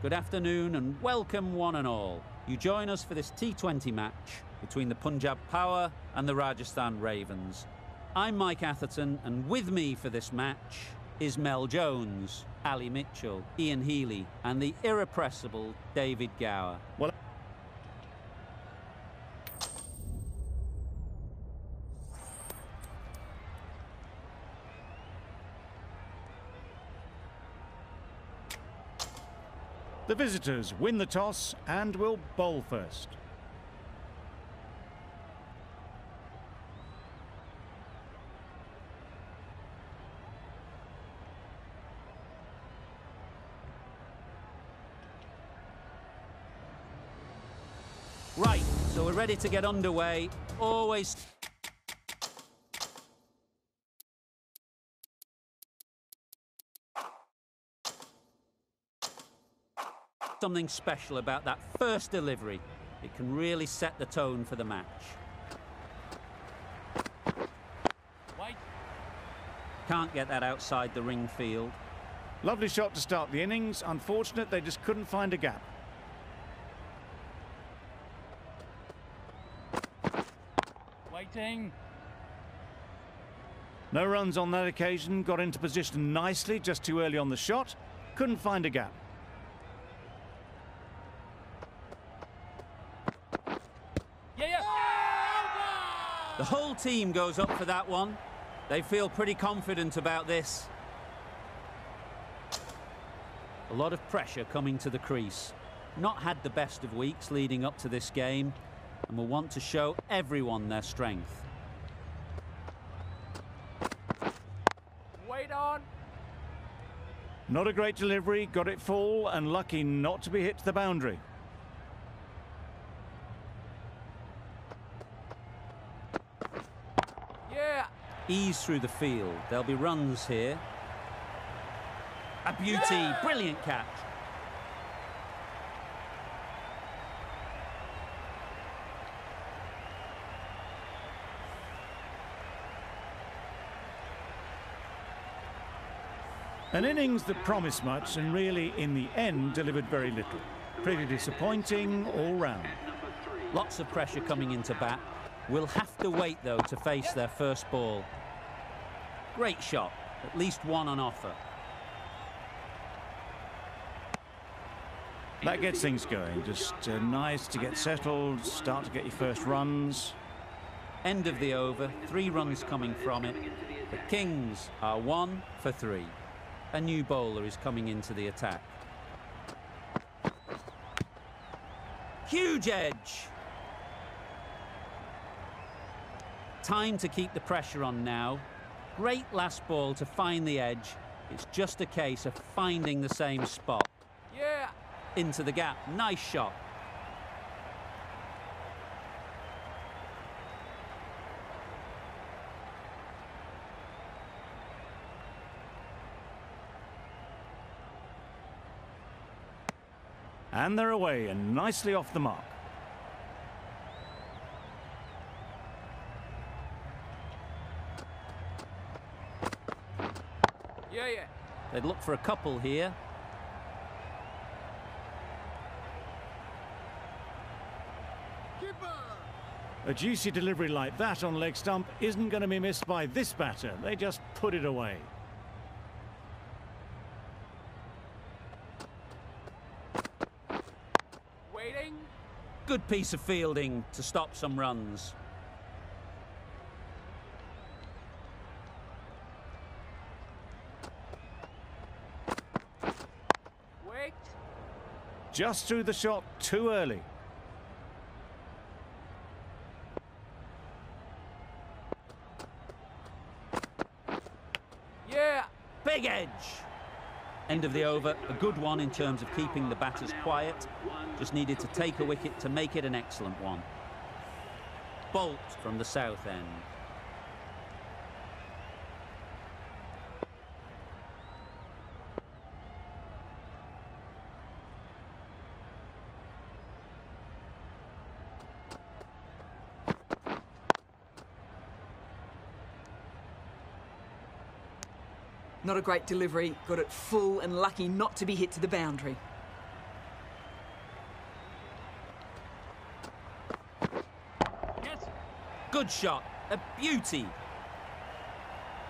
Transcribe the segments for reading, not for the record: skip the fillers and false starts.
Good afternoon and welcome one and all. You join us for this T20 match between the Punjab Power and the Rajasthan Ravens. I'm Mike Atherton, and with me for this match is Mel Jones, Ali Mitchell, Ian Healy and the irrepressible David Gower. Well, the visitors win the toss and will bowl first. Right, so we're ready to get underway. Always something special about that first delivery. It can really set the tone for the match. Wait. Can't get that outside the ring field. Lovely shot to start the innings. Unfortunate they just couldn't find a gap. Waiting. No runs on that occasion. Got into position nicely, just too early on the shot. Couldn't find a gap. The whole team goes up for that one. They feel pretty confident about this. A lot of pressure coming to the crease. Not had the best of weeks leading up to this game, and will want to show everyone their strength. Wait on. Not a great delivery, got it full and lucky not to be hit to the boundary. Ease through the field. There'll be runs here. A beauty, brilliant catch. An innings that promised much and really, in the end, delivered very little. Pretty disappointing all round. Lots of pressure coming into bat. Will have to wait, though, to face their first ball. Great shot. At least one on offer. That gets things going. Just nice to get settled, start to get your first runs. End of the over. 3 runs coming from it. The Kings are 1 for 3. A new bowler is coming into the attack. Huge edge. Time to keep the pressure on now. Great last ball to find the edge. It's just a case of finding the same spot. Yeah. Into the gap. Nice shot. And they're away and nicely off the mark. They'd look for a couple here. A juicy delivery like that on leg stump isn't going to be missed by this batter. They just put it away. Waiting. Good piece of fielding to stop some runs. Just threw the shot too early. Yeah. Big edge. End of the over. A good one in terms of keeping the batters quiet. Just needed to take a wicket to make it an excellent one. Bolt from the south end. Not a great delivery, got it full and lucky not to be hit to the boundary. Good shot. A beauty.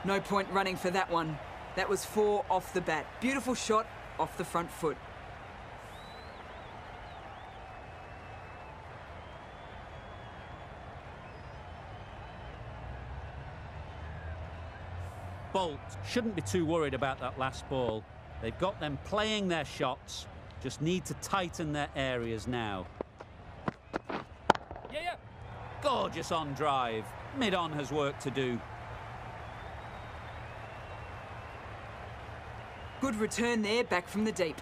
No point running for that one. That was 4 off the bat. Beautiful shot off the front foot. Bolt shouldn't be too worried about that last ball. They've got them playing their shots, just need to tighten their areas now. Yeah. Gorgeous on drive. Mid-on has work to do. Good return there, back from the deep.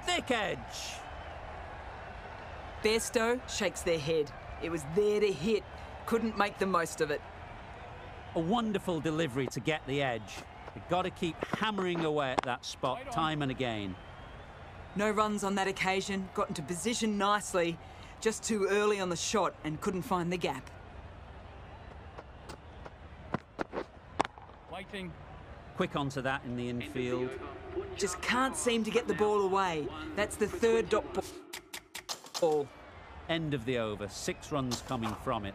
Thick edge. Bairstow shakes their head. It was there to hit. Couldn't make the most of it. A wonderful delivery to get the edge. They've got to keep hammering away at that spot time and again. No runs on that occasion. Got into position nicely. Just too early on the shot and couldn't find the gap. Waiting. Quick onto that in the infield. Just can't seem to get the ball away. That's the third dot ball. End of the over. 6 runs coming from it.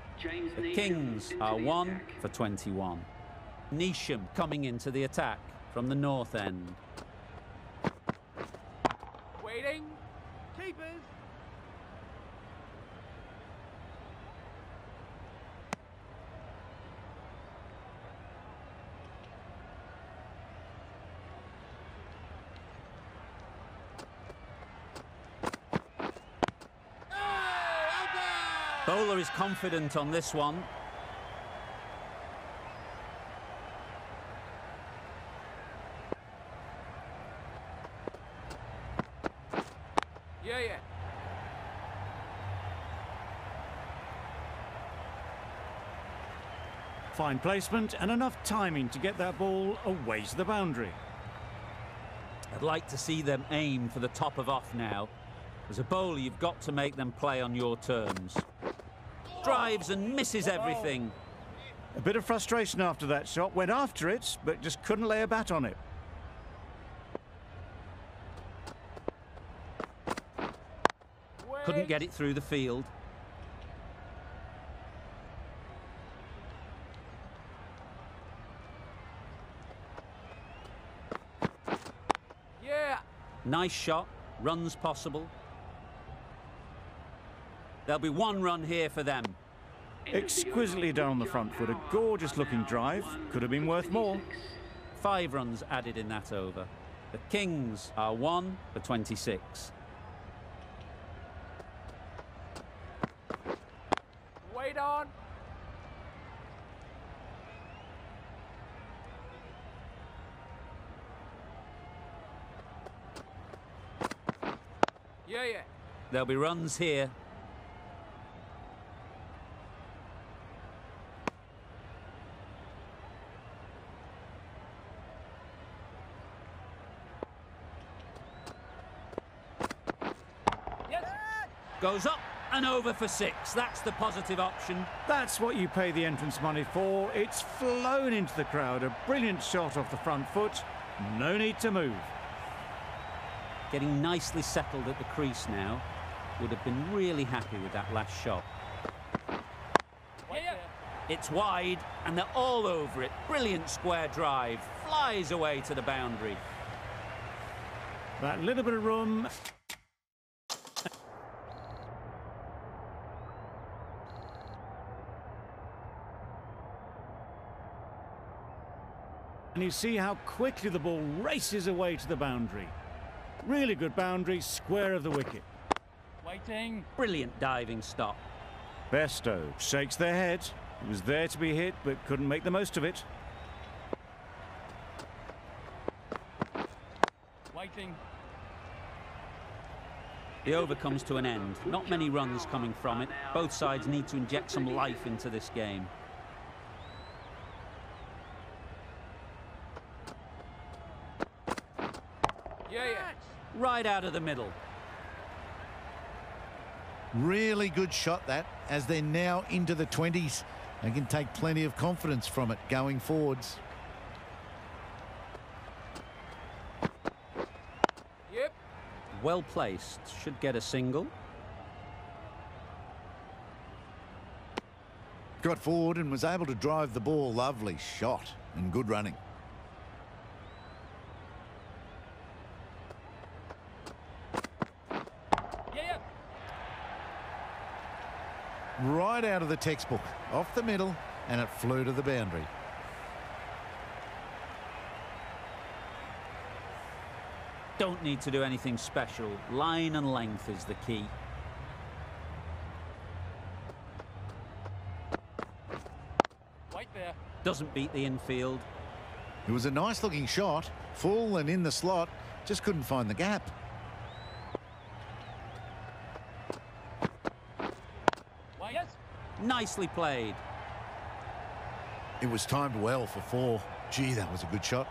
The Kings are 1 for 21. Neesham coming into the attack from the north end. Waiting. Keepers. Bowler is confident on this one. Yeah. Fine placement and enough timing to get that ball away to the boundary. I'd like to see them aim for the top of off now. As a bowler, you've got to make them play on your terms. Drives and misses everything. A bit of frustration after that shot. Went after it, but just couldn't lay a bat on it. Couldn't get it through the field. Yeah. Nice shot. Runs possible. There'll be 1 run here for them. Exquisitely done on the front foot. A gorgeous looking drive. Could have been worth more. 5 runs added in that over. The Kings are 1 for 26. Wait on. Yeah. There'll be runs here. Yes. Goes up and over for 6. That's the positive option. That's what you pay the entrance money for. It's flown into the crowd. A brilliant shot off the front foot. No need to move. Getting nicely settled at the crease now. Would have been really happy with that last shot. Yeah. It's wide and they're all over it. Brilliant square drive. Flies away to the boundary. That little bit of room. And you see how quickly the ball races away to the boundary. Really good boundary, square of the wicket. Waiting. Brilliant diving stop. Bairstow shakes their head. It was there to be hit, but couldn't make the most of it. Waiting. The over comes to an end. Not many runs coming from it. Both sides need to inject some life into this game. Yeah. Right out of the middle. Really good shot that, as they're now into the 20s. They can take plenty of confidence from it going forwards. well placed, should get a single. Got forward and was able to drive the ball. Lovely shot and good running. Yeah. Right out of the textbook, off the middle, and it flew to the boundary. Don't need to do anything special. Line and length is the key. Right there. Doesn't beat the infield. It was a nice looking shot, full and in the slot, just couldn't find the gap. Right. Yes. Nicely played. It was timed well for 4. Gee, that was a good shot.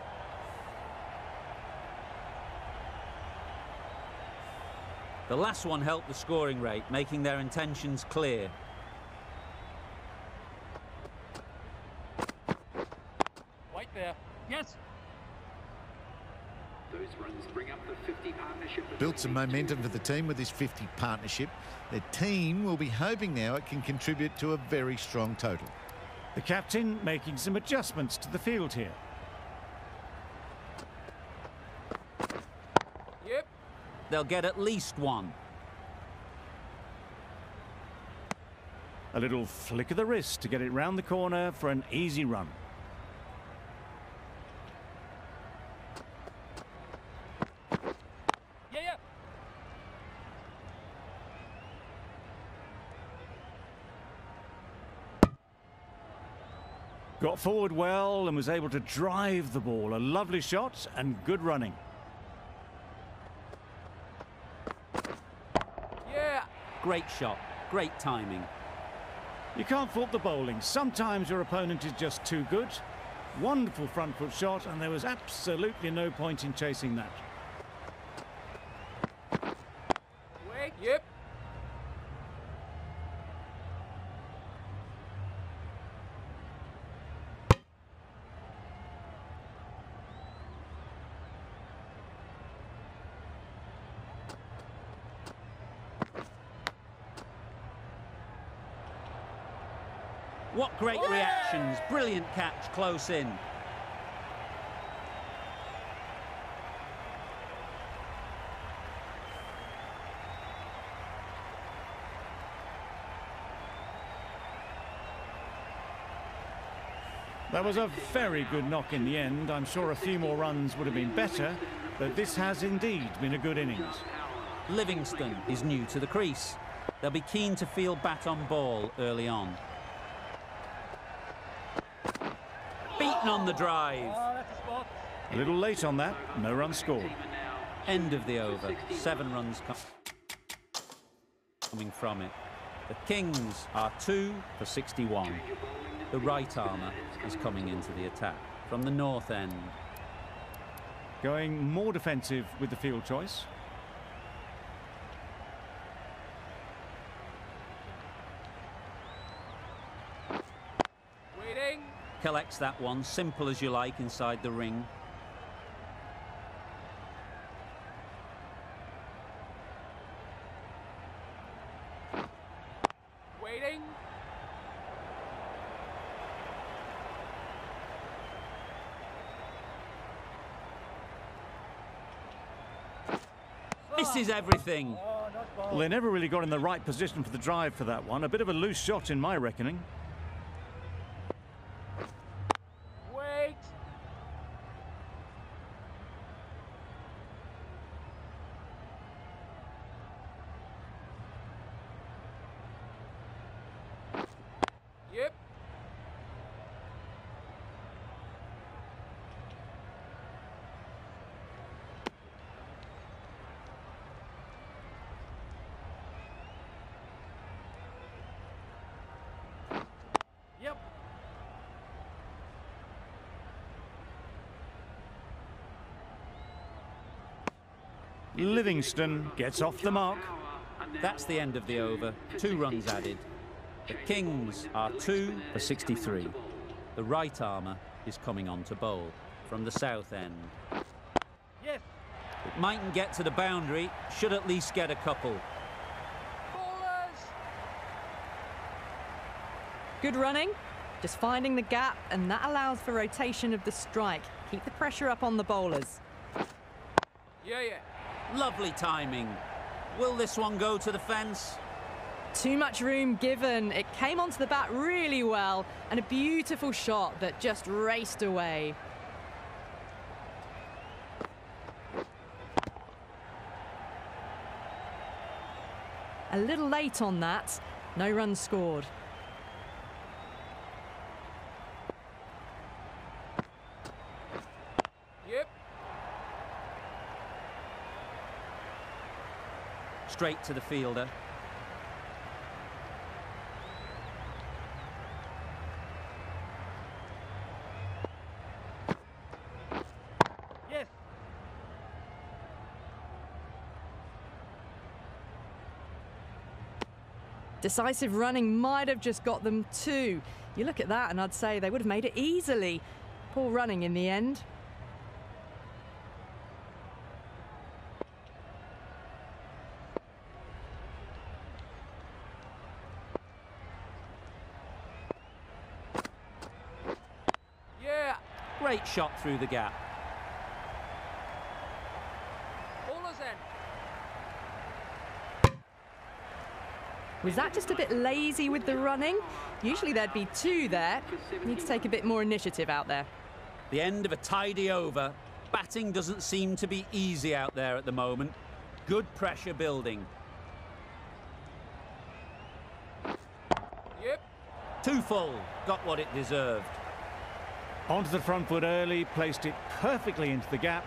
The last one helped the scoring rate, making their intentions clear. Right there. Yes. Those runs bring up the 50 partnership. Built some momentum for the team with this 50 partnership. Their team will be hoping now it can contribute to a very strong total. The captain making some adjustments to the field here. Yep. They'll get at least one. A little flick of the wrist to get it round the corner for an easy run. Yeah. Got forward well and was able to drive the ball. A lovely shot and good running. Yeah. Great shot, great timing. You can't fault the bowling. Sometimes your opponent is just too good. Wonderful front foot shot, and there was absolutely no point in chasing that. Wait. Yep. What great reactions. Brilliant catch close in. That was a very good knock in the end. I'm sure a few more runs would have been better, but this has indeed been a good innings. Livingston is new to the crease. They'll be keen to feel bat on ball early on. Beaten on the drive. Oh, that's a spot. A little late on that, no run scored. End of the over. 7 runs coming from it. The Kings are 2 for 61. The right armour is coming into the attack from the north end. Going more defensive with the field choice. Waiting. Collects that one, simple as you like, inside the ring. Waiting. Misses everything. Oh, not ball. Well, they never really got in the right position for the drive for that one. A bit of a loose shot in my reckoning. Wait. Yep. Yep. Livingston gets off the mark. That's the end of the over. 2 runs added. The Kings are 2 for 63. The right armour is coming on to bowl from the south end. Yes. It mightn't get to the boundary, should at least get a couple. Ballers! Good running, just finding the gap, and that allows for rotation of the strike. Keep the pressure up on the bowlers. Yeah. Lovely timing. Will this one go to the fence? Too much room given. It came onto the bat really well, and a beautiful shot that just raced away. A little late on that. No runs scored. Yep. Straight to the fielder. Yes. Decisive running might have just got them two. You look at that and I'd say they would have made it easily. Poor running in the end. Yeah. Great shot through the gap. Ballers end. Was that just a bit lazy with the running? Usually there'd be two there. Need to take a bit more initiative out there. The end of a tidy over. Batting doesn't seem to be easy out there at the moment. Good pressure building. Yep. Too full. Got what it deserved. Onto the front foot early, placed it perfectly into the gap,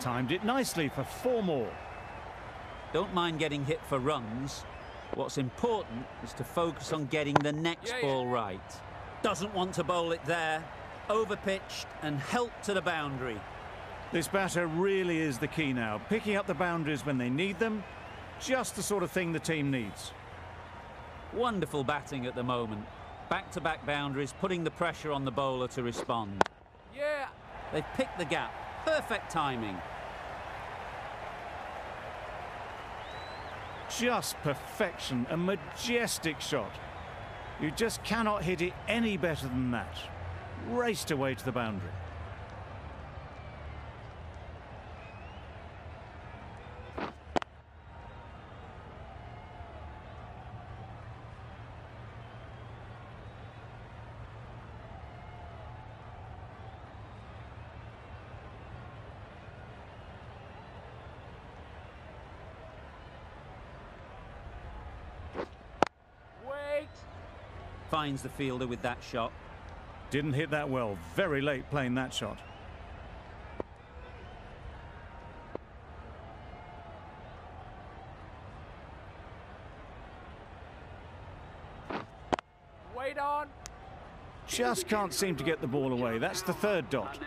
timed it nicely for 4 more. Don't mind getting hit for runs. What's important is to focus on getting the next ball right. Doesn't want to bowl it there. Overpitched and helped to the boundary. This batter really is the key now, picking up the boundaries when they need them, just the sort of thing the team needs. Wonderful batting at the moment. Back-to-back boundaries, putting the pressure on the bowler to respond. Yeah. They've picked the gap. Perfect timing. Just perfection, a majestic shot. You just cannot hit it any better than that. Raced away to the boundary. Wait. Finds the fielder with that shot. Didn't hit that well. Very late playing that shot. Wait on. Just can't seem to get the ball away. That's the 3rd dot.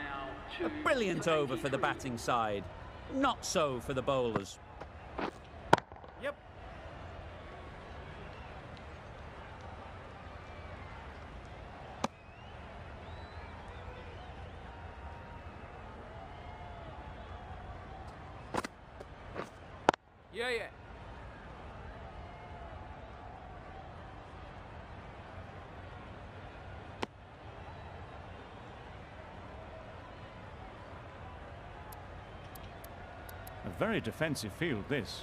A brilliant over for the batting side. Not so for the bowlers. Yep. Yeah. A very defensive field, this.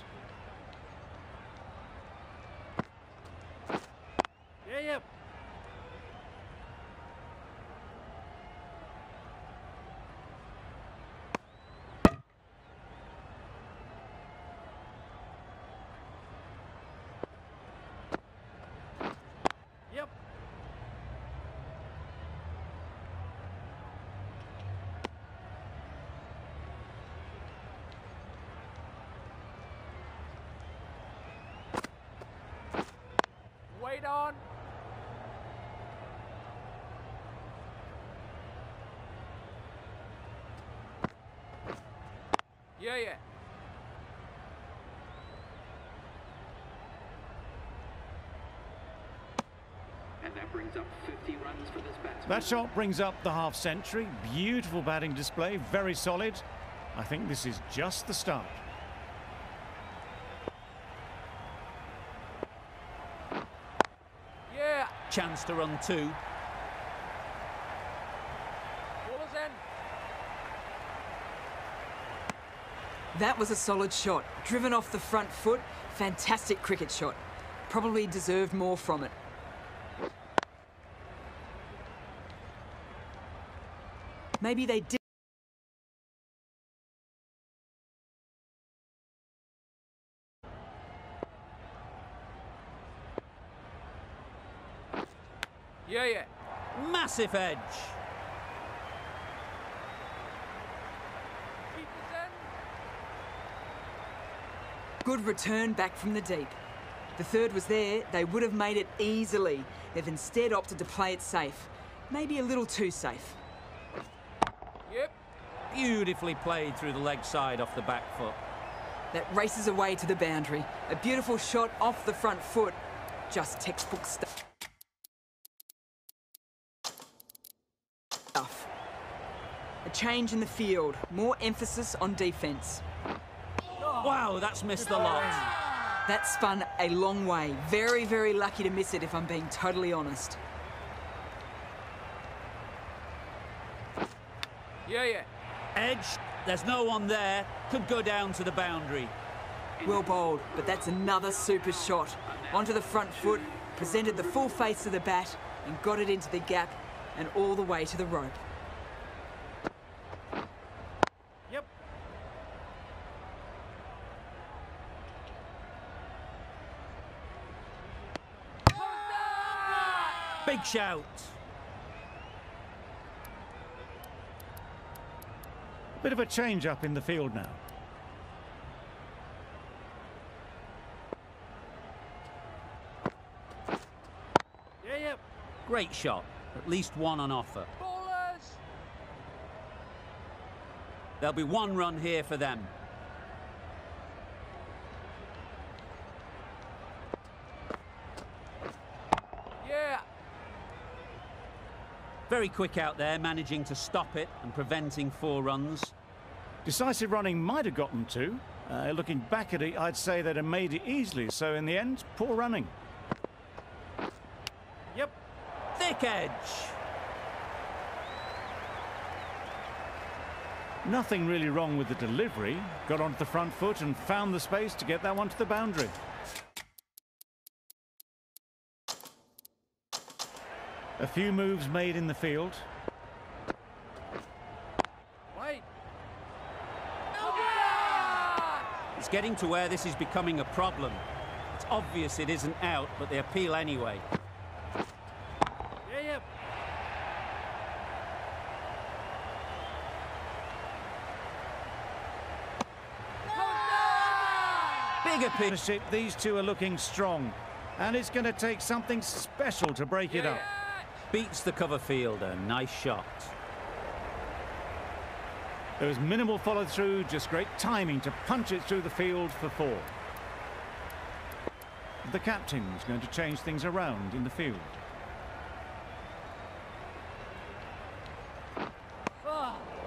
Yeah. Yep. Wait on. Yeah. And that brings up 50 runs for this batsman. That shot brings up the half-century. Beautiful batting display, very solid. I think this is just the start. Yeah. Chance to run two. Ball is in. That was a solid shot. Driven off the front foot. Fantastic cricket shot. Probably deserved more from it. Maybe they did. Yeah, yeah. Massive edge. Keep this in. Good return back from the deep. The third was there, they would have made it easily. They've instead opted to play it safe. Maybe a little too safe. Yep. Beautifully played through the leg side off the back foot. That races away to the boundary. A beautiful shot off the front foot. Just textbook stuff. A change in the field. More emphasis on defence. Wow, that's missed the lot. That spun a long way. Very, very lucky to miss it, if I'm being totally honest. Yeah, yeah. Edge, there's no one there. Could go down to the boundary. Well bowled, but that's another super shot. Onto the front foot, presented the full face of the bat and got it into the gap and all the way to the rope. Yep. Big shout. Bit of a change-up in the field now. Yeah, yeah. Great shot. At least one on offer. Ballers. There'll be one run here for them. Yeah. Very quick out there, managing to stop it and preventing 4 runs. Decisive running might have gotten 2. Looking back at it, I'd say they'd have made it easily. So in the end, poor running. Yep. Thick edge. Nothing really wrong with the delivery. Got onto the front foot and found the space to get that one to the boundary. A few moves made in the field. Wait. It's getting to where this is becoming a problem. It's obvious it isn't out, but they appeal anyway. Yeah, yeah. Bigger pitch. Partnership, these two are looking strong. And it's going to take something special to break it up. Beats the cover fielder. Nice shot. There was minimal follow-through, just great timing to punch it through the field for 4. The captain's going to change things around in the field.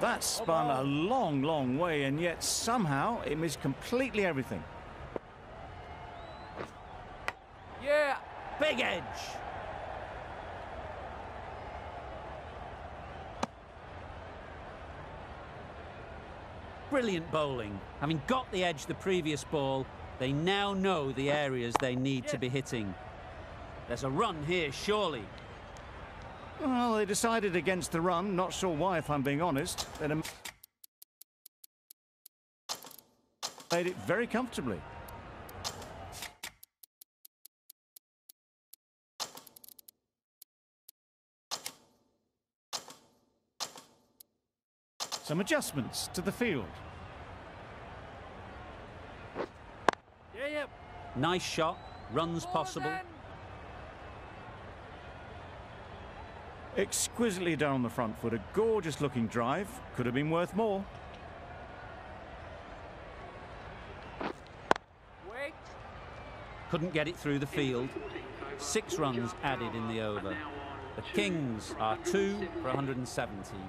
That spun a long, long way, and yet somehow it missed completely everything. Yeah. Big edge. Brilliant bowling. Having got the edge the previous ball, they now know the areas they need to be hitting. There's a run here, surely. Well, they decided against the run. Not sure why, if I'm being honest. They'd have made it very comfortably. Some adjustments to the field. Yeah, yeah. Nice shot. Runs possible. Exquisitely done on the front foot. A gorgeous looking drive. Could have been worth more. Wait. Couldn't get it through the field. 6 runs added in the over. The Kings are 2 for 117.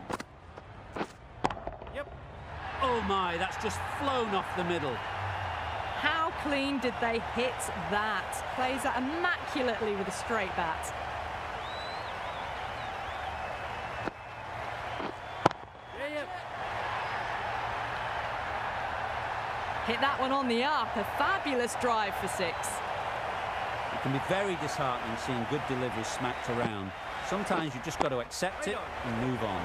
Yep. Oh, Oh my, that's just flown off the middle. How clean did they hit that? Plays that immaculately with a straight bat. Hit that one on the up. A fabulous drive for 6. It can be very disheartening seeing good deliveries smacked around. Sometimes you've just got to accept it and move on.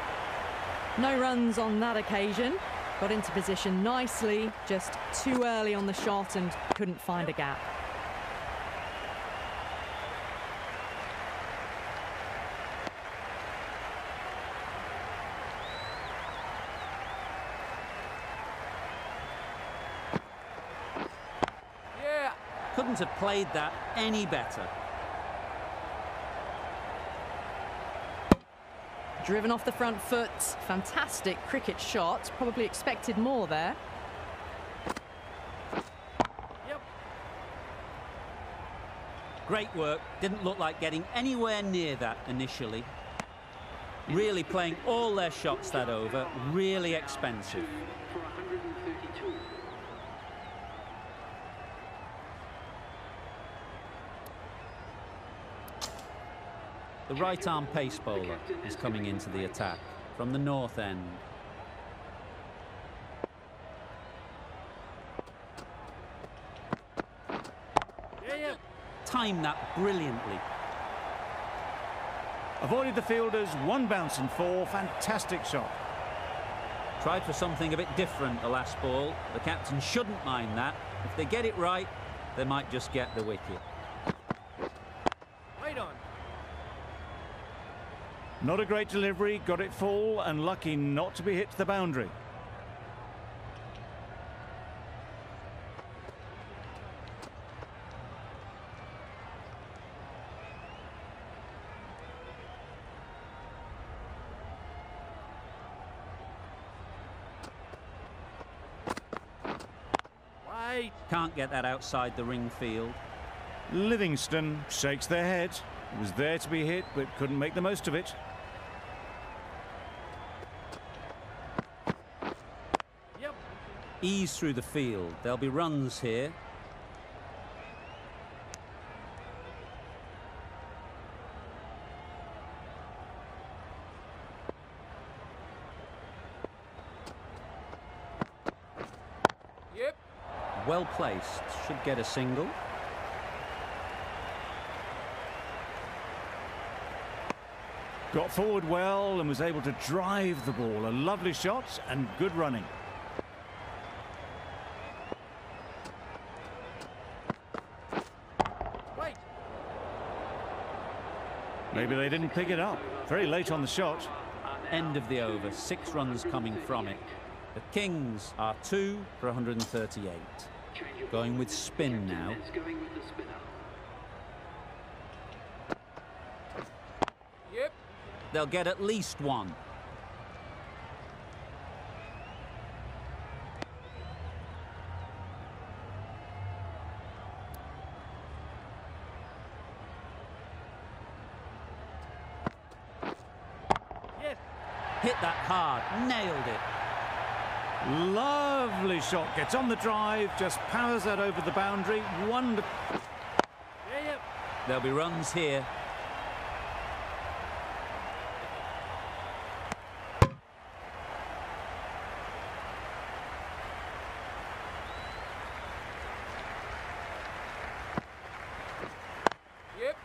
No runs on that occasion. Got into position nicely, just too early on the shot and couldn't find a gap. Yeah. Couldn't have played that any better. Driven off the front foot, fantastic cricket shot. Probably expected more there. Yep. Great work. Didn't look like getting anywhere near that initially. Really playing all their shots that over. Really expensive. For 132. The right-arm pace bowler is coming into the attack from the north end. Yeah. Timed that brilliantly. Avoided the fielders, 1 bounce and 4. Fantastic shot. Tried for something a bit different the last ball. The captain shouldn't mind that. If they get it right, they might just get the wicket. Right on. Not a great delivery, got it full and lucky not to be hit to the boundary. Right. Can't get that outside the ring field. Livingston shakes their head. Was there to be hit but couldn't make the most of it. Yep. Ease through the field. There'll be runs here. Yep. Well placed. Should get a single. Got forward well and was able to drive the ball. A lovely shot and good running. Right. Maybe they didn't pick it up. Very late on the shot. End of the over. 6 runs coming from it. The Kings are 2 for 138. Going with spin now. Going with the spinner. Yep. They'll get at least 1. Yes. Hit that hard. Nailed it. Lovely shot. Gets on the drive. Just powers that over the boundary. Wonderful. Yeah. There'll be runs here. Yep.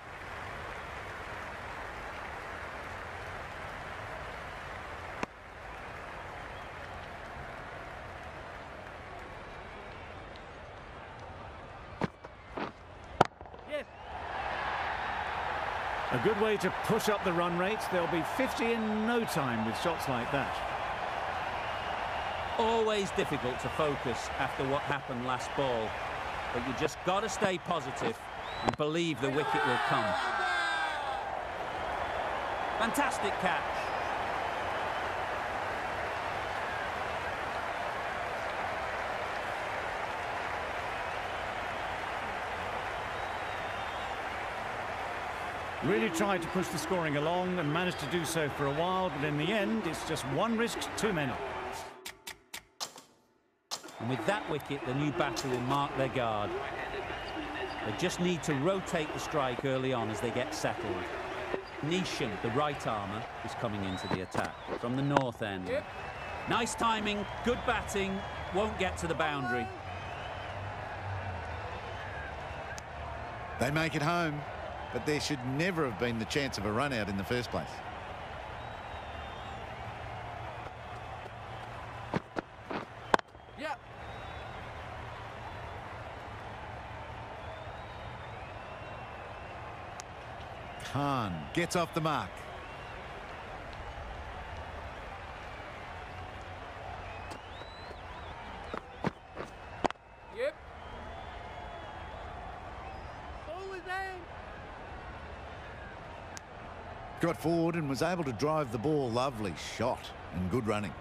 Yes. A good way to push up the run rate. They'll be 50 in no time with shots like that. Always difficult to focus after what happened last ball. But you just got to stay positive and believe the wicket will come. Fantastic catch. Really tried to push the scoring along and managed to do so for a while, but in the end, it's just 1 risk too many. And with that wicket, the new batter will mark their guard. They just need to rotate the strike early on as they get settled. Nisham, the right armour, is coming into the attack from the north end. Nice timing, good batting, won't get to the boundary. They make it home, but there should never have been the chance of a run out in the first place. Yep. Khan gets off the mark. Yep. Ball is aimed. Got forward and was able to drive the ball. Lovely shot and good running.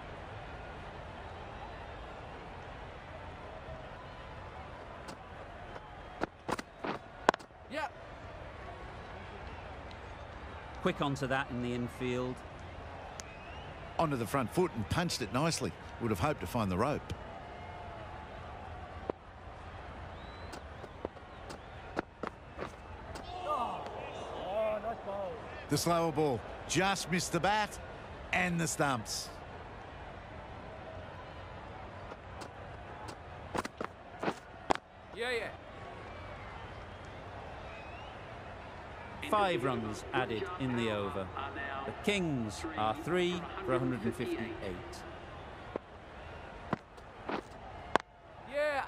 Yep. Quick onto that in the infield. Onto the front foot and punched it nicely. Would have hoped to find the rope. Oh, nice ball. The slower ball just missed the bat and the stumps. Yeah, yeah. 5 runs added in the over. The Kings are 3 for 158. Yeah.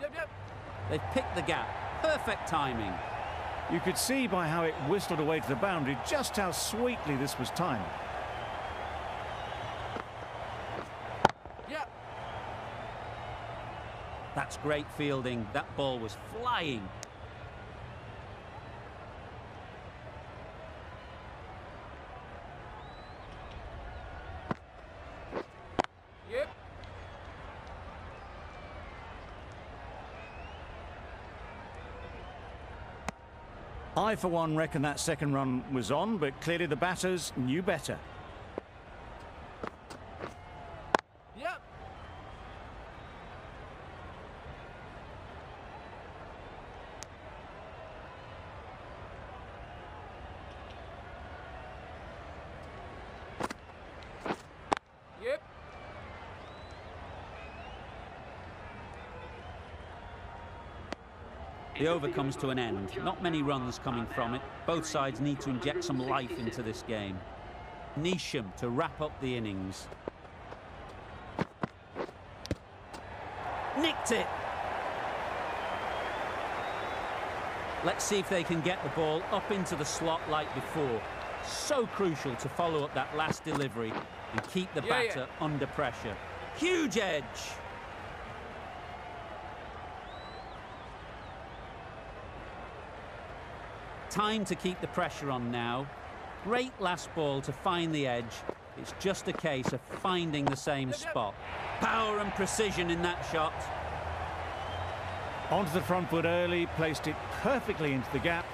Yep. They've picked the gap. Perfect timing. You could see by how it whistled away to the boundary just how sweetly this was timed. Yep. That's great fielding. That ball was flying. Yep. I, for one, reckon that second run was on, but clearly the batters knew better. Yep. Yep. The over comes to an end. Not many runs coming from it. Both sides need to inject some life into this game. Nisham to wrap up the innings. Nicked it! Let's see if they can get the ball up into the slot like before. So crucial to follow up that last delivery and keep the batter under pressure. Huge edge! Time to keep the pressure on now. Great last ball to find the edge. It's just a case of finding the same spot. Power and precision in that shot. Onto the front foot early, placed it perfectly into the gap.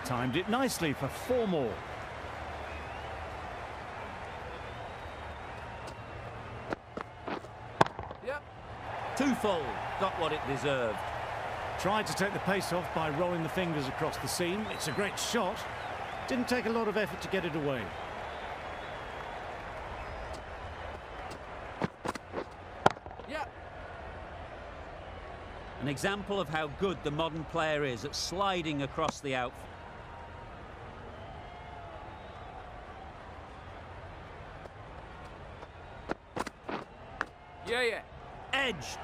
Timed it nicely for 4 more. Yep. 2 full. Got what it deserved. Tried to take the pace off by rolling the fingers across the seam. It's a great shot. Didn't take a lot of effort to get it away. Yep. An example of how good the modern player is at sliding across the outfield. Yeah. Edged.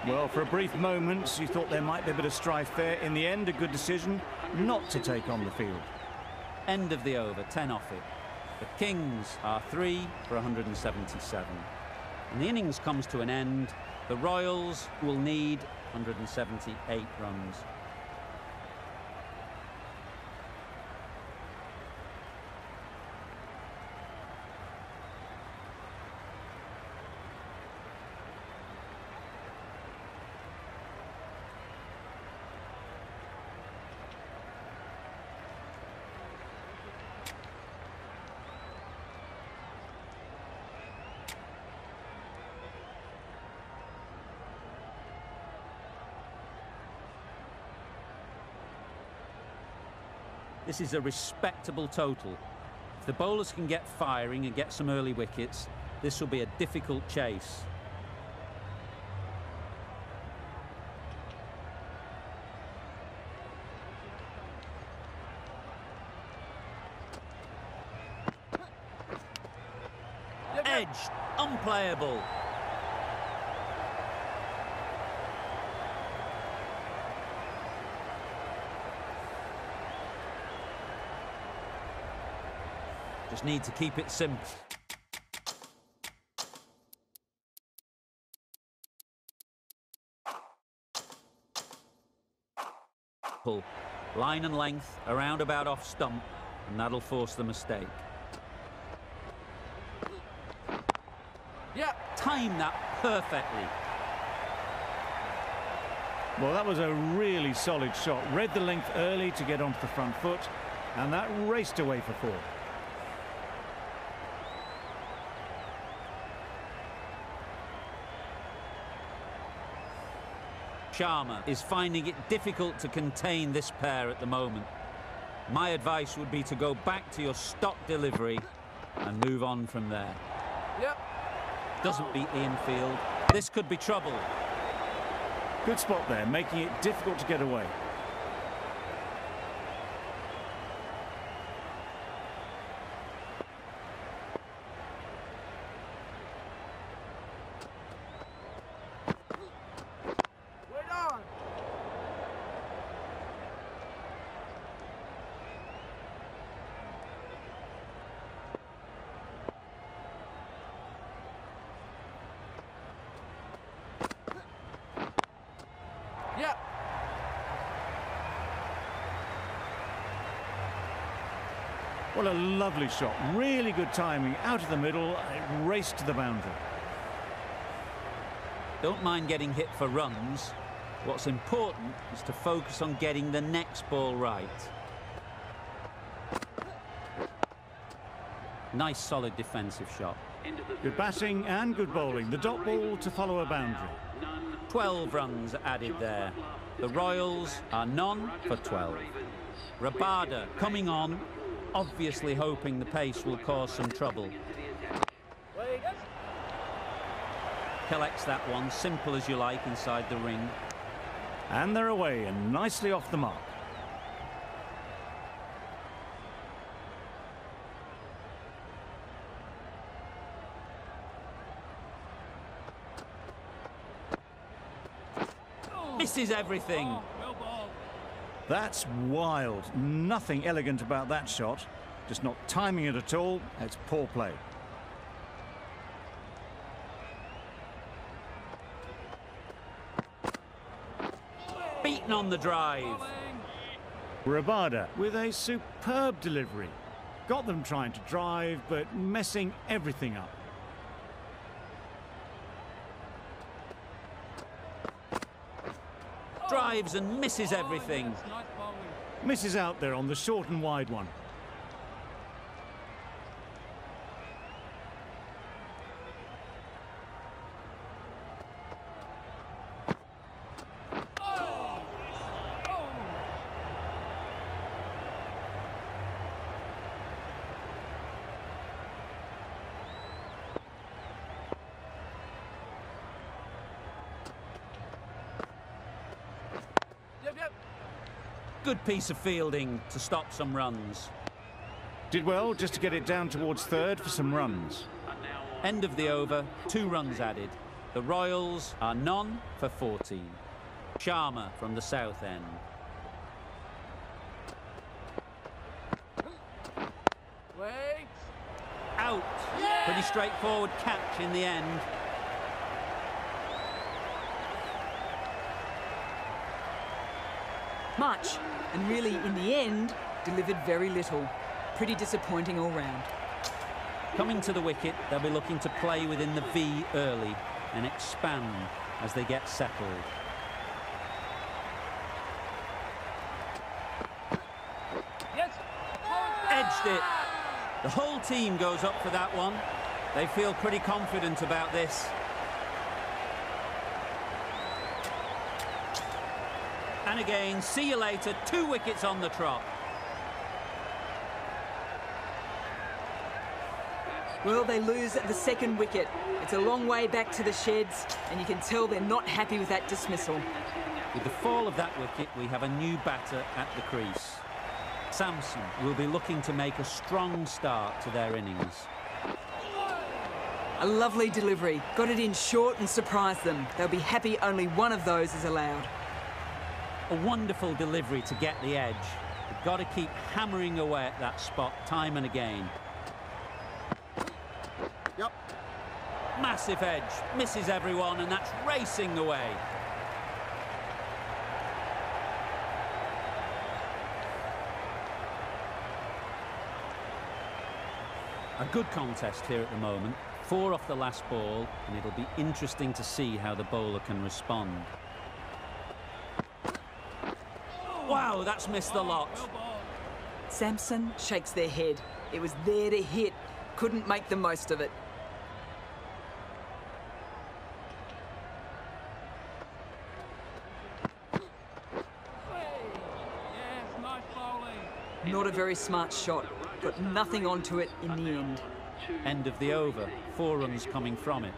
Well, for a brief moment, you thought there might be a bit of strife there. In the end, a good decision not to take on the field. End of the over, 10 off it. The Kings are 3 for 177. And the innings comes to an end. The Royals will need 178 runs. This is a respectable total. If the bowlers can get firing and get some early wickets, this will be a difficult chase. Edged, unplayable. Just need to keep it simple. Line and length, around about off stump, and that'll force the mistake. Yeah. Time that perfectly. Well, that was a really solid shot. Read the length early to get onto the front foot, and that raced away for 4. Sharma is finding it difficult to contain this pair at the moment. My advice would be to go back to your stock delivery and move on from there. Yep. Doesn't beat the infield. This could be trouble. Good spot there, making it difficult to get away. Wait on. Yeah. What a lovely shot. Really good timing. Out of the middle, it raced to the boundary. Don't mind getting hit for runs. What's important is to focus on getting the next ball right. Nice solid defensive shot. Good batting and good bowling. The dot ball to follow a boundary. 12 runs added there. The Royals are none for 12. Rabada coming on, obviously hoping the pace will cause some trouble. Wait. Collects that one, simple as you like, inside the ring. And they're away and nicely off the mark. Misses everything. That's wild. Nothing elegant about that shot. Just not timing it at all. It's poor play. Beaten on the drive. Rabada with a superb delivery. Got them trying to drive, but messing everything up. Drives and misses everything. Misses out there on the short and wide one. Good piece of fielding to stop some runs. Did well just to get it down towards third for some runs. End of the over, 2 runs added. The Royals are none for 14. Sharma from the south end. Wait. Out. Pretty straightforward catch in the end. Much, and really, in the end, delivered very little. Pretty disappointing all round. Coming to the wicket, they'll be looking to play within the V early and expand as they get settled. Yes. Edged it. The whole team goes up for that one. They feel pretty confident about this. And again, see you later, 2 wickets on the trot. Well, they lose at the second wicket. It's a long way back to the sheds, and you can tell they're not happy with that dismissal. With the fall of that wicket, we have a new batter at the crease. Samson will be looking to make a strong start to their innings. A lovely delivery. Got it in short and surprised them. They'll be happy only one of those is allowed. A wonderful delivery to get the edge. They've got to keep hammering away at that spot time and again. Yep. Massive edge, misses everyone, and that's racing away. A good contest here at the moment. 4 off the last ball, and it'll be interesting to see how the bowler can respond. Wow, that's missed the lot. Samson shakes their head. It was there to hit. Couldn't make the most of it. Yes, nice bowling. Not a very smart shot. Got nothing onto it in the end. End of the over, 4 runs coming from it.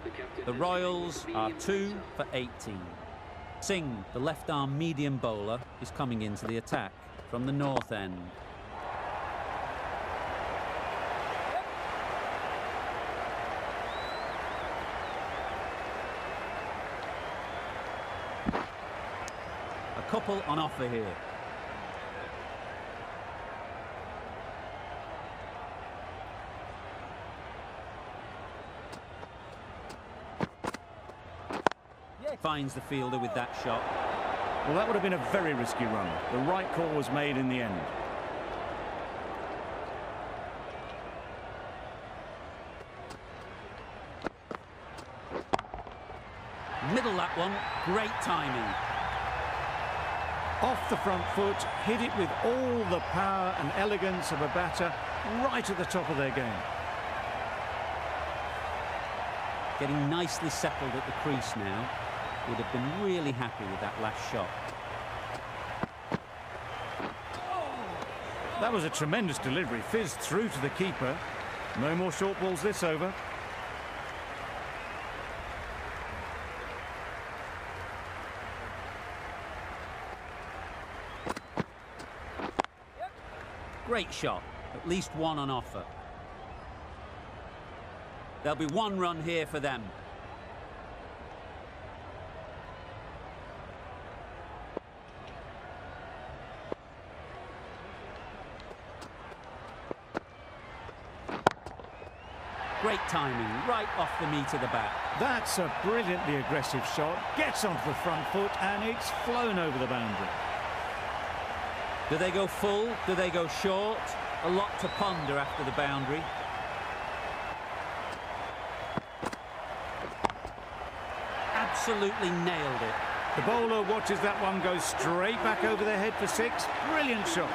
The Royals are 2 for 18. Singh, the left-arm medium bowler, is coming into the attack from the north end. A couple on offer here. Finds the fielder with that shot. Well, that would have been a very risky run. The right call was made in the end. Middle that one, great timing. Off the front foot, hit it with all the power and elegance of a batter right at the top of their game. Getting nicely settled at the crease now. Would have been really happy with that last shot. That was a tremendous delivery, fizzed through to the keeper. No more short balls this over. Great shot, at least 1 on offer. There'll be 1 run here for them. Great timing, right off the meat of the bat. That's a brilliantly aggressive shot. Gets onto the front foot and it's flown over the boundary. Do they go full? Do they go short? A lot to ponder after the boundary. Absolutely nailed it. The bowler watches that one go straight back over their head for 6. Brilliant shot.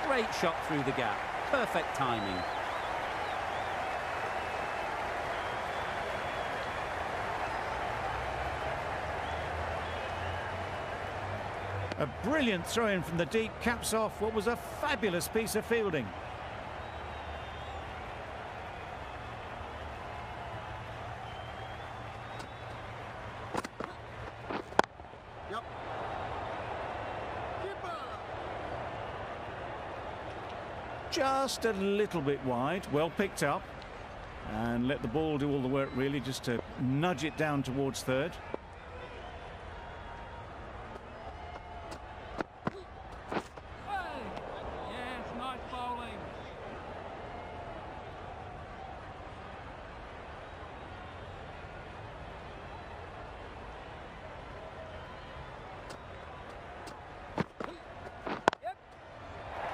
Great shot through the gap. Perfect timing. A brilliant throw-in from the deep caps off what was a fabulous piece of fielding. Yep. Just a little bit wide, well picked up. And let the ball do all the work really, just to nudge it down towards third. Yes, nice bowling.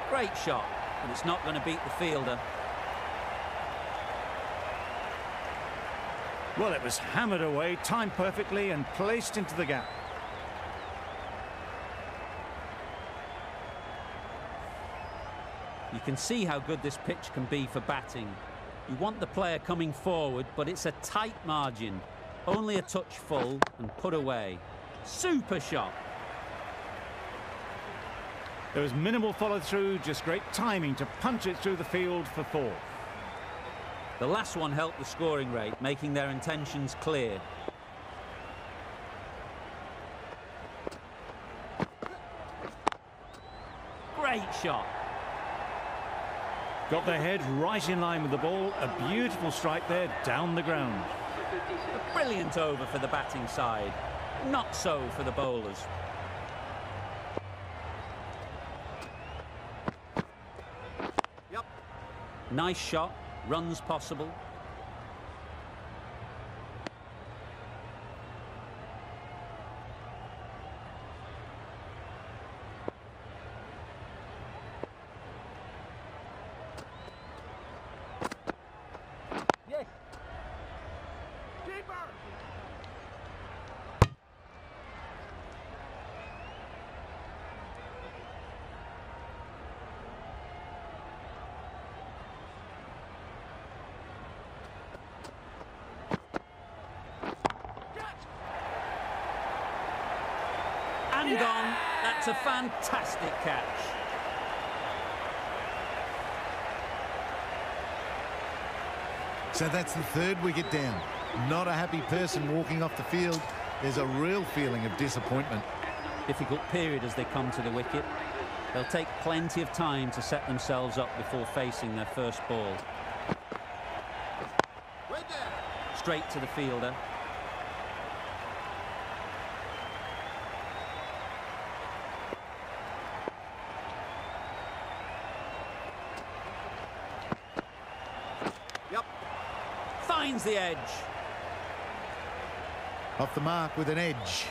Great shot, but it's not going to beat the fielder. Well, it was hammered away, timed perfectly and placed into the gap. You can see how good this pitch can be for batting. You want the player coming forward, but it's a tight margin. Only a touch full and put away. Super shot. There was minimal follow-through, just great timing to punch it through the field for 4. The last one helped the scoring rate, making their intentions clear. Great shot. Got their head right in line with the ball. A beautiful strike there, down the ground. A brilliant over for the batting side. Not so for the bowlers. Yep. Nice shot. Runs possible. Yes. Keeper. And gone. That's a fantastic catch. So that's the third wicket down. Not a happy person walking off the field. There's a real feeling of disappointment. Difficult period as they come to the wicket. They'll take plenty of time to set themselves up before facing their first ball. Straight to the fielder. Yep. Finds the edge. Off the mark with an edge.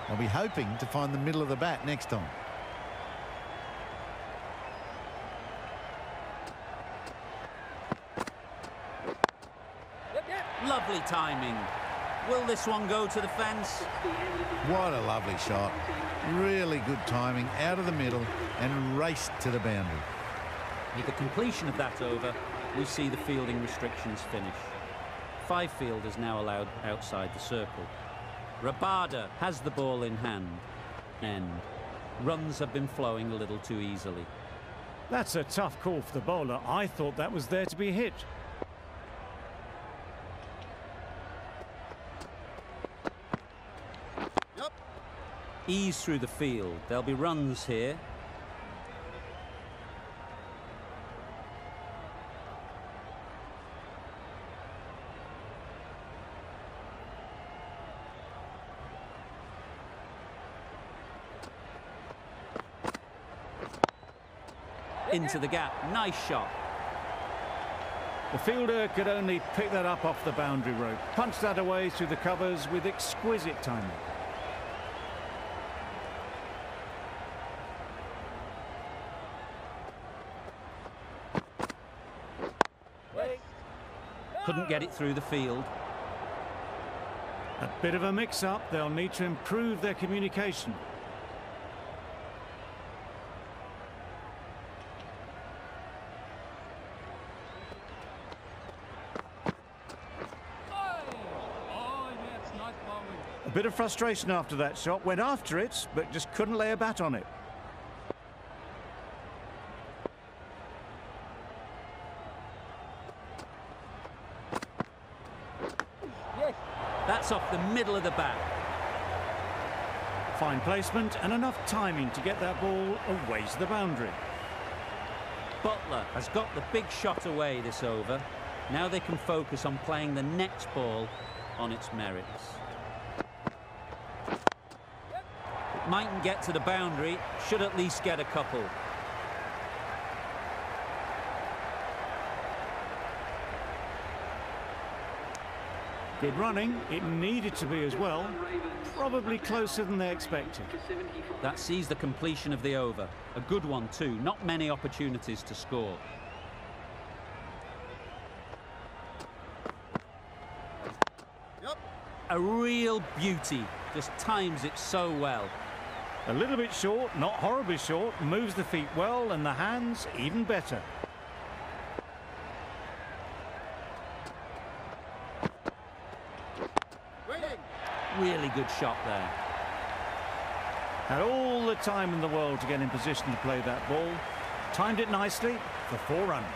I'll be hoping to find the middle of the bat next time. Lovely timing. Will this one go to the fence? What a lovely shot. Really good timing, out of the middle and raced to the boundary. With the completion of that over, we see the fielding restrictions finish. 5 fielders now allowed outside the circle. Rabada has the ball in hand. End. Runs have been flowing a little too easily. That's a tough call for the bowler. I thought that was there to be hit. Yep. Ease through the field. There'll be runs here. Into the gap. Nice shot. The fielder could only pick that up off the boundary rope. Punched that away through the covers with exquisite timing. Couldn't get it through the field. A bit of a mix-up. They'll need to improve their communication. A bit of frustration after that shot. Went after it, but just couldn't lay a bat on it. That's off the middle of the bat. Fine placement and enough timing to get that ball away to the boundary. Butler has got the big shot away this over. Now they can focus on playing the next ball on its merits. It mightn't get to the boundary, should at least get a couple. Good running. It needed to be as well. Probably closer than they expected. That sees the completion of the over. A good one too. Not many opportunities to score. Yep. A real beauty. Just times it so well. A little bit short, not horribly short, moves the feet well and the hands even better. Really good shot there. Had all the time in the world to get in position to play that ball. Timed it nicely for 4 runs.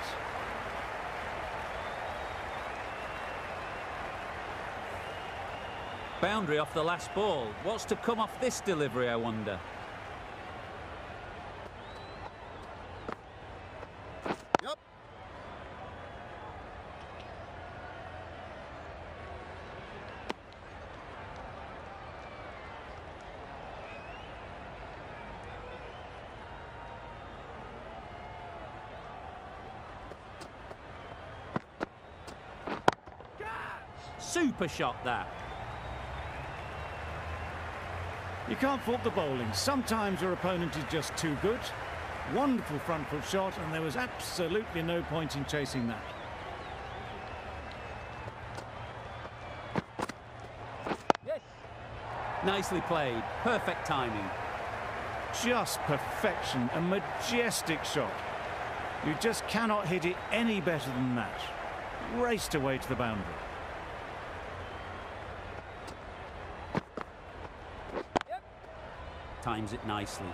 Boundary off the last ball. What's to come off this delivery, I wonder? Yep. Super shot that. You can't fault the bowling. Sometimes your opponent is just too good. Wonderful front foot shot, and there was absolutely no point in chasing that. Yes. Nicely played. Perfect timing. Just perfection, a majestic shot. You just cannot hit it any better than that. Raced away to the boundary. Times it nicely.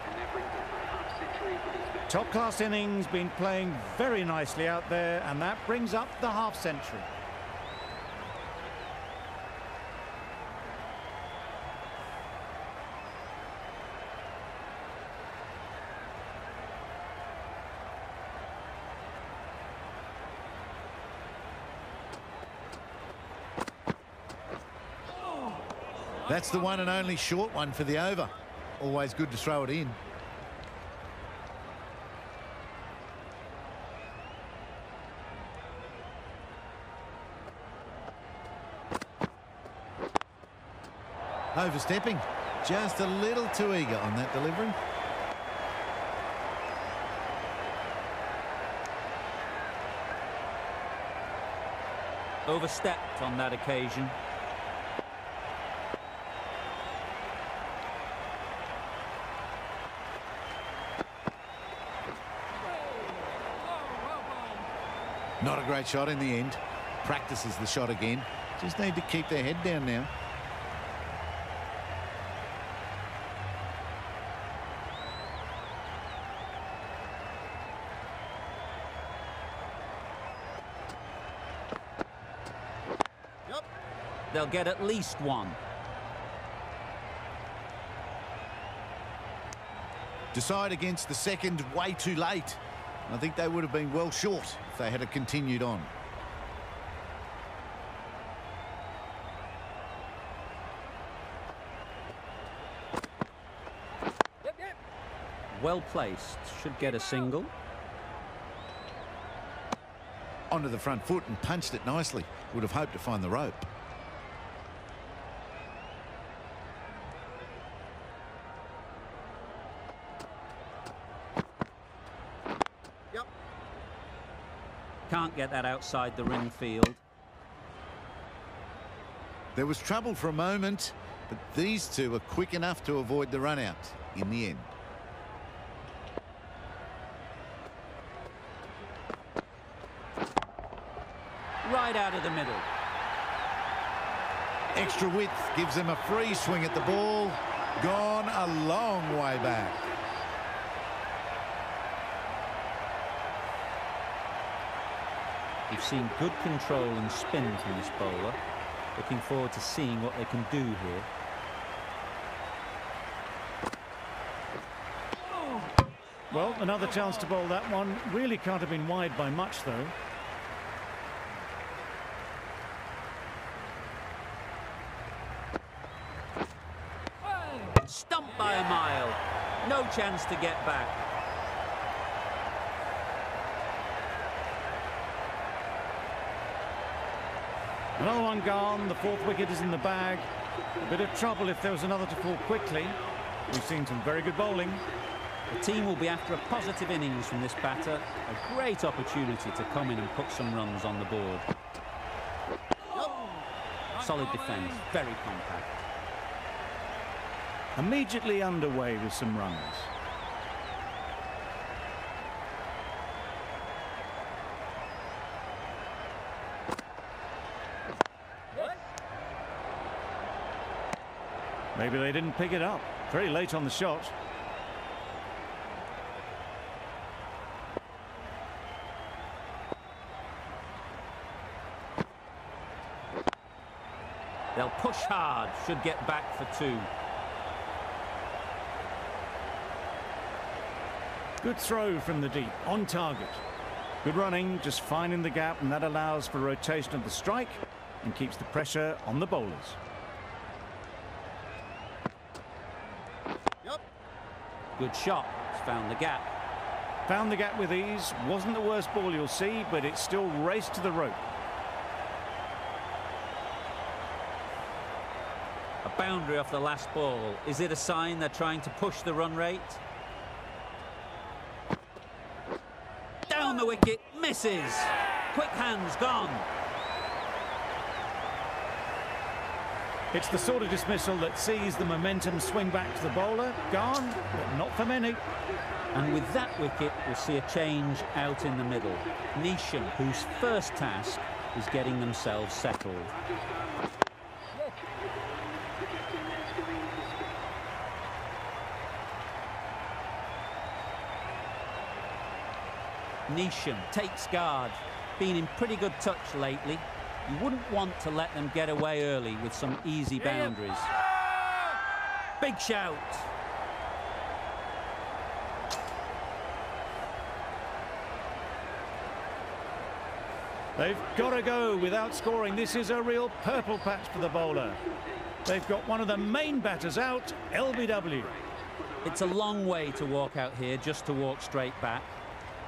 And that brings up a half century for this match. Top class innings, been playing very nicely out there, and that brings up the half century. That's the one and only short one for the over. Always good to throw it in. Overstepping. Just a little too eager on that delivery. Overstepped on that occasion. Not a great shot in the end. Practices the shot again. Just need to keep their head down now. Yep. They'll get at least one. Decide against the second way too late. I think they would have been well short if they had continued on. Yep, yep. Well placed. Should get a single. Onto the front foot and punched it nicely. Would have hoped to find the rope. Can't get that outside the ring field. There was trouble for a moment, but these two were quick enough to avoid the run out in the end. Right out of the middle. Extra width gives them a free swing at the ball. Gone a long way back. We've seen good control and spin from this bowler. Looking forward to seeing what they can do here. Well, another chance to bowl that one. Really can't have been wide by much, though. Stumped by a mile. No chance to get back. Another one gone. The 4th wicket is in the bag. A bit of trouble if there was another to fall quickly. We've seen some very good bowling. The team will be after a positive innings from this batter. A great opportunity to come in and put some runs on the board. Solid defence, very compact. immediately underway with some runs. Maybe they didn't pick it up. Very late on the shot. They'll push hard, should get back for 2. Good throw from the deep, on target. Good running, just finding the gap, and that allows for rotation of the strike and keeps the pressure on the bowlers. Yep. Good shot. It's found the gap. Found the gap with ease. Wasn't the worst ball you'll see, but it still raced to the rope. A boundary off the last ball. Is it a sign they're trying to push the run rate? Down the wicket, misses. Quick hands, gone. It's the sort of dismissal that sees the momentum swing back to the bowler. Gone, but not for many. And with that wicket, we'll see a change out in the middle. Nisham, whose first task is getting themselves settled. Nisham takes guard. Been in pretty good touch lately. You wouldn't want to let them get away early with some easy boundaries. Big shout. They've got to go without scoring. This is a real purple patch for the bowler. They've got one of the main batters out, LBW. It's a long way to walk out here just to walk straight back.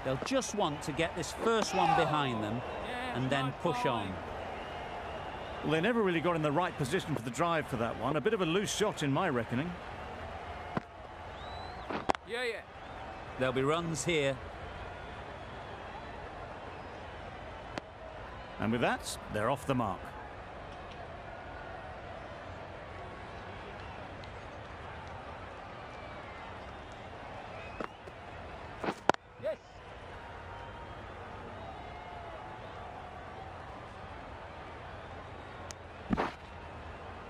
They'll just want to get this first one behind them and then push on. Well, they never really got in the right position for the drive for that one. A bit of a loose shot in my reckoning. Yeah. There'll be runs here. And with that, they're off the mark. Yes.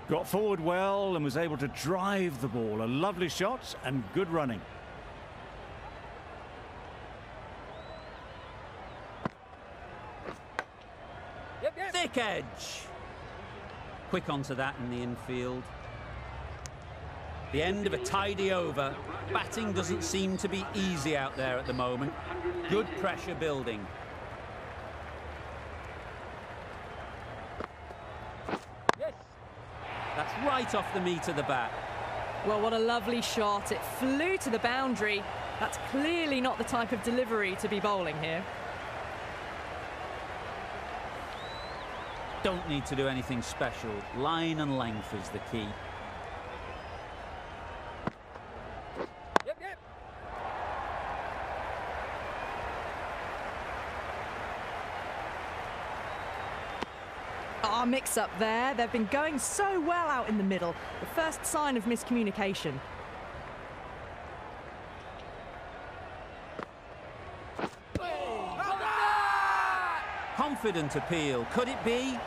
Got forward well and was able to drive the ball. A lovely shot and good running. Yep. Thick edge. Quick onto that in the infield. The end of a tidy over. Batting doesn't seem to be easy out there at the moment. Good pressure building. Yes. That's right off the meat of the bat. Well, what a lovely shot. It flew to the boundary. That's clearly not the type of delivery to be bowling here. Don't need to do anything special. Line and length is the key. Yep. Mix up there. They've been going so well out in the middle. The first sign of miscommunication. Confident appeal. Could it be?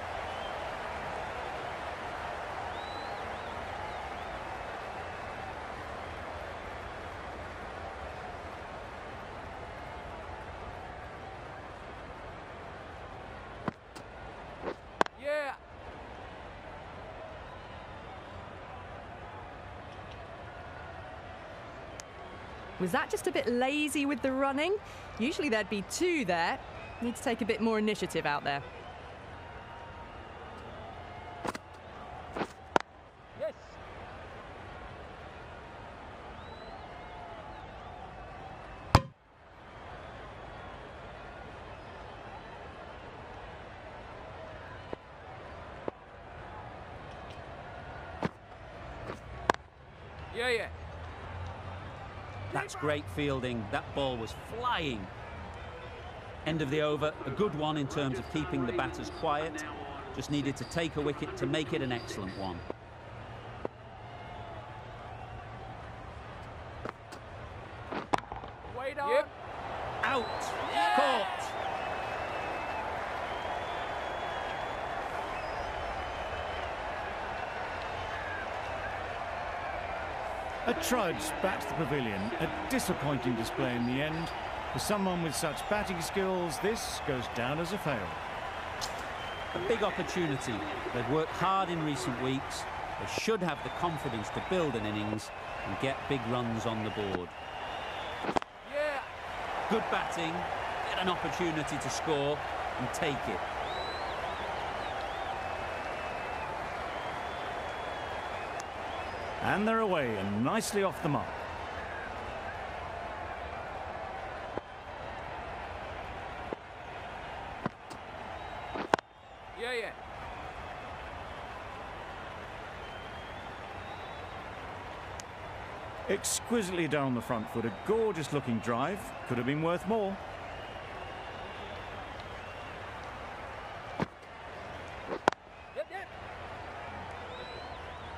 Yeah. Was that just a bit lazy with the running? Usually there'd be 2 there. Need to take a bit more initiative out there. Yes. Yeah. That's great fielding. That ball was flying. End of the over, a good one in terms of keeping the batters quiet. Just needed to take a wicket to make it an excellent one. Straight on. Yep. Out. Caught. A trudge back to the pavilion. A disappointing display in the end. For someone with such batting skills, this goes down as a fail. A big opportunity. They've worked hard in recent weeks. They should have the confidence to build an innings and get big runs on the board. Yeah. Good batting, get an opportunity to score and take it. And they're away and nicely off the mark. Yeah, yeah. Exquisitely done on the front foot. A gorgeous looking drive. Could have been worth more. Yep, yep.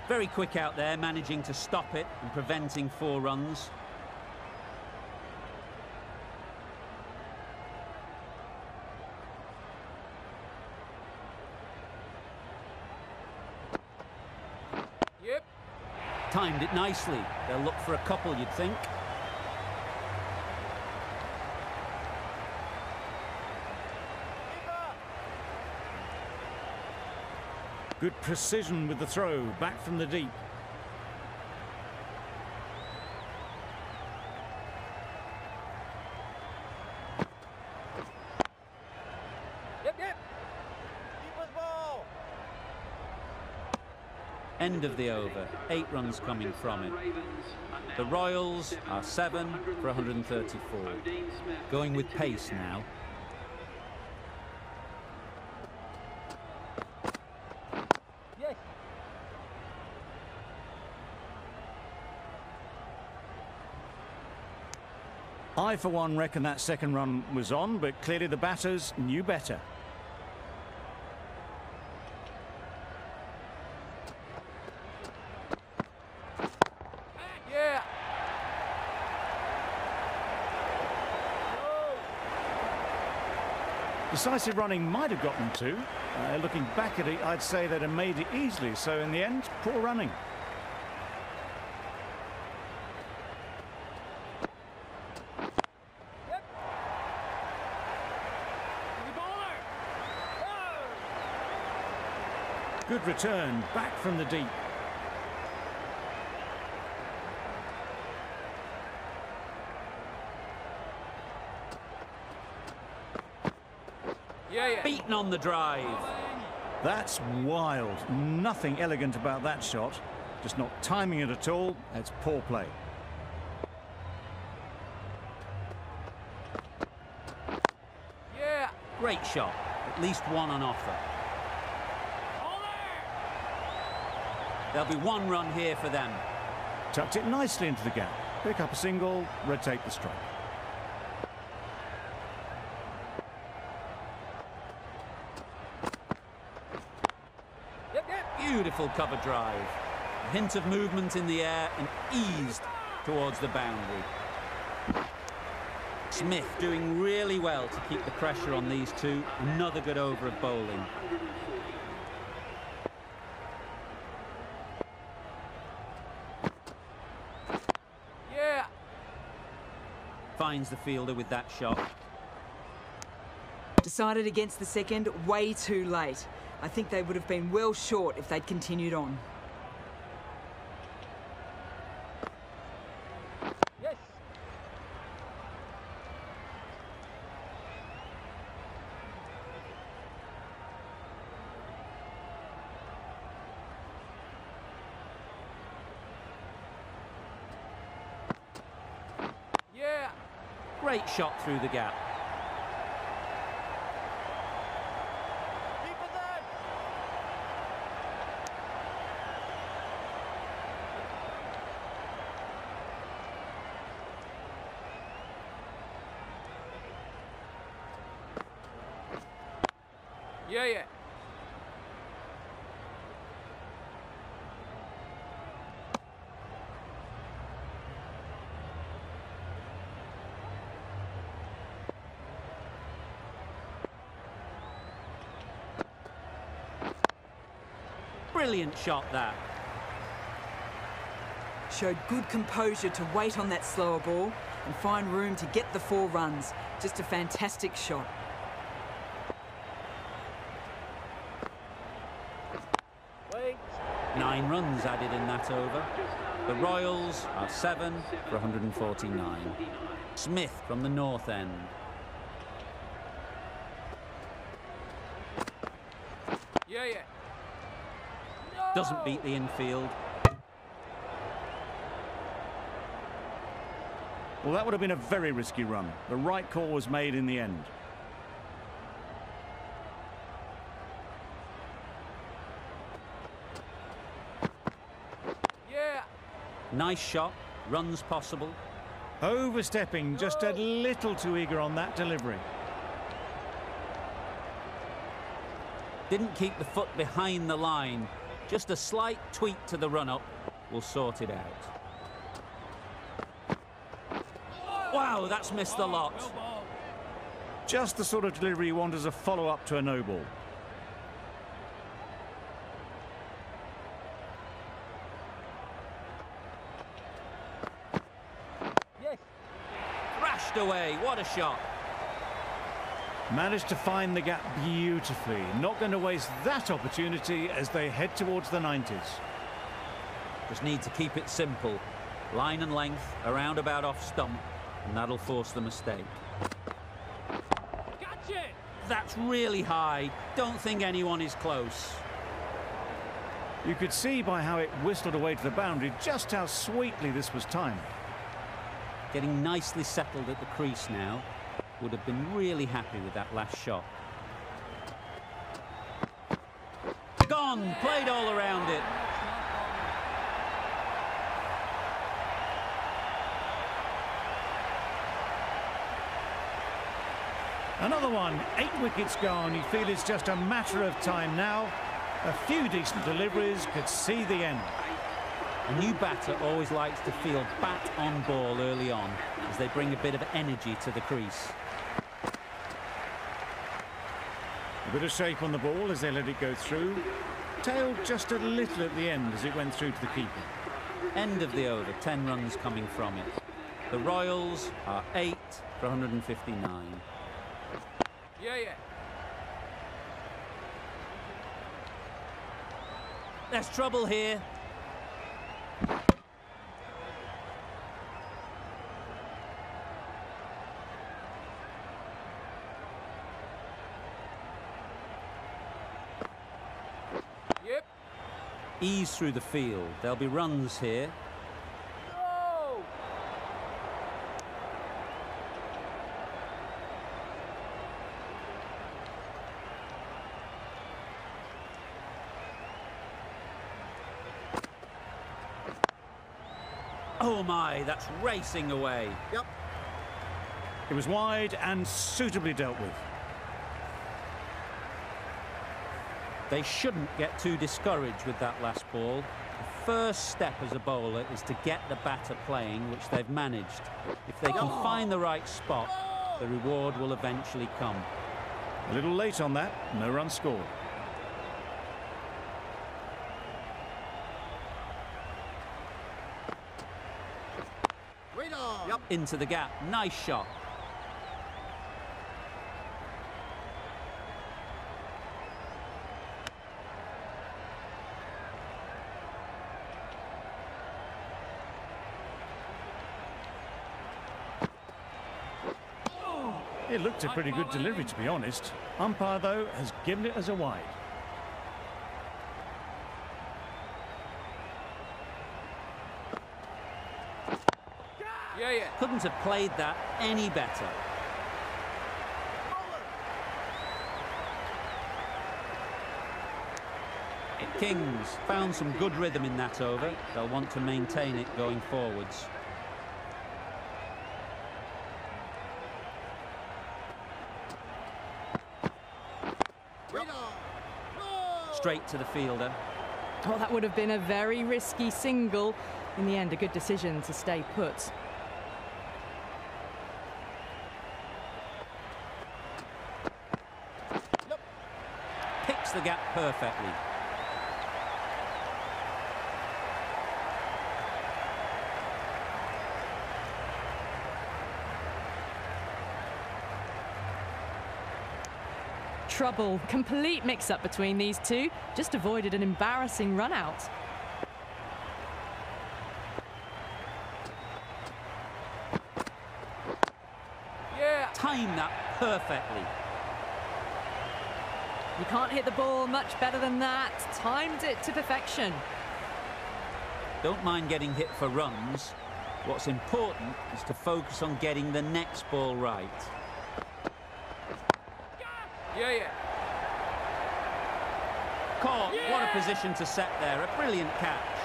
Very quick out there, managing to stop it and preventing 4 runs. Yep. Timed it nicely. They'll look for a couple, you'd think. Good precision with the throw, back from the deep. Yep, yep. Keeper's ball. End of the over. 8 runs coming from it. The Royals are 7 for 134. Going with pace now. Yes. I, for one, reckon that second run was on, but clearly the batters knew better. Yeah. Decisive running might have got them too. Looking back at it, I'd say they'd have made it easily. So in the end, poor running. Good return, back from the deep. Yeah, yeah. Beaten on the drive. That's wild. Nothing elegant about that shot. Just not timing it at all. That's poor play. Yeah. Great shot. At least one on offer. There'll be 1 run here for them. Tucked it nicely into the gap. Pick up a single, rotate the strike. Yep, yep. Beautiful cover drive. A hint of movement in the air and eased towards the boundary. Smith doing really well to keep the pressure on these two. Another good over of bowling. Yeah. Finds the fielder with that shot. Decided against the second way too late. I think they would have been well short if they'd continued on. Yes. Yeah. Great shot through the gap. Keeper's in. Yeah, yeah. Brilliant shot, that. Showed good composure to wait on that slower ball and find room to get the 4 runs. Just a fantastic shot. Wait. 9 runs added in that over. The Royals are 7 for 149. Smith from the north end. Yeah, yeah. Doesn't beat the infield. Well, that would have been a very risky run. The right call was made in the end. Yeah. Nice shot. Runs possible. Overstepping, just a little too eager on that delivery. Didn't keep the foot behind the line. Just a slight tweak to the run-up will sort it out. Wow, that's missed the lot. Just the sort of delivery you want as a follow-up to a no ball. Yes. Thrashed away. What a shot. Managed to find the gap beautifully. Not going to waste that opportunity as they head towards the 90s. Just need to keep it simple. Line and length, around about off stump, and that'll force the mistake. Gotcha. That's really high. Don't think anyone is close. You could see by how it whistled away to the boundary just how sweetly this was timed. Getting nicely settled at the crease now. Would have been really happy with that last shot. Gone! Played all around it. Another one, 8 wickets gone. You feel it's just a matter of time now. A few decent deliveries could see the end. A new batter always likes to feel bat on ball early on as they bring a bit of energy to the crease. A bit of shape on the ball as they let it go through. Tailed just a little at the end as it went through to the keeper. End of the over, 10 runs coming from it. The Royals are 8 for 159. Yeah, yeah. There's trouble here. Yep. Ease through the field. There'll be runs here. No. Oh my, that's racing away. Yep. It was wide and suitably dealt with. They shouldn't get too discouraged with that last ball. The first step as a bowler is to get the batter playing, which they've managed. If they can find the right spot, the reward will eventually come. A little late on that, no run scored. Wait on. Yep. Into the gap, nice shot. It looked a pretty good delivery, to be honest. Umpire, though, has given it as a wide. Yeah, yeah. Couldn't have played that any better. Kings found some good rhythm in that over. They'll want to maintain it going forwards. Straight to the fielder. Oh, that would have been a very risky single. In the end, a good decision to stay put. Picks the gap perfectly. trouble. Complete mix-up between these two. Just avoided an embarrassing run-out. Yeah. Timed that perfectly. You can't hit the ball much better than that. Timed it to perfection. Don't mind getting hit for runs. What's important is to focus on getting the next ball right. Yeah, yeah. Caught. What a position to set there. A brilliant catch.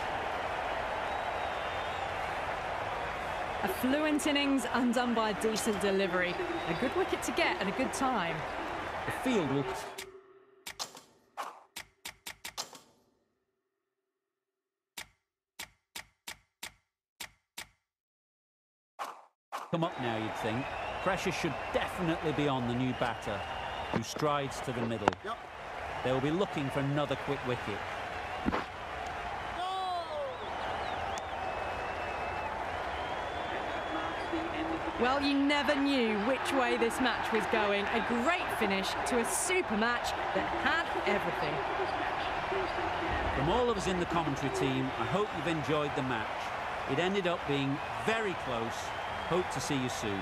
A fluent innings undone by a decent delivery. A good wicket to get at a good time. The field will... come up now, you'd think. Pressure should definitely be on the new batter, who strides to the middle. Yep. They'll be looking for another quick wicket. Well, you never knew which way this match was going. A great finish to a super match that had everything. From all of us in the commentary team, I hope you've enjoyed the match. It ended up being very close. Hope to see you soon.